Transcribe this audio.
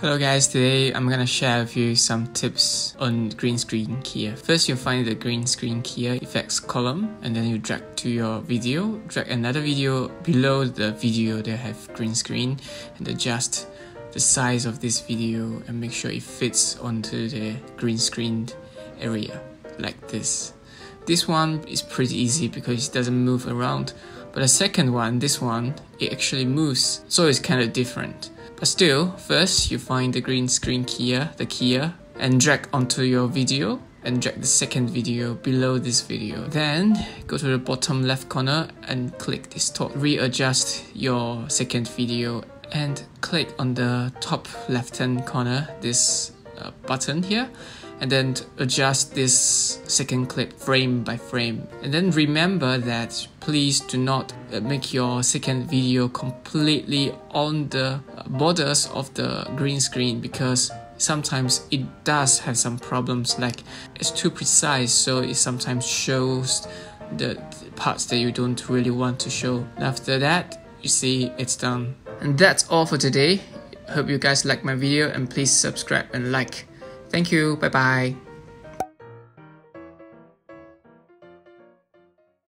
Hello guys, today I'm gonna share with you some tips on green screen keyer. First, you find the green screen keyer effects column, and then you drag to your video, drag another video below the video that have green screen, and adjust the size of this video and make sure it fits onto the green screen area like this. This one is pretty easy because it doesn't move around, but the second one, this one, it actually moves, so it's kind of different. But still, first you find the green screen keyer, and drag onto your video and drag the second video below this video. Then go to the bottom left corner and click distort. Readjust your second video and click on the top left hand corner, this button here, and then adjust this second clip frame by frame. And then remember that please do not make your second video completely on the borders of the green screen, because sometimes it does have some problems, like it's too precise, so it sometimes shows the parts that you don't really want to show. And after that, you see it's done. And that's all for today. Hope you guys like my video, and please subscribe and like. Thank you, bye bye.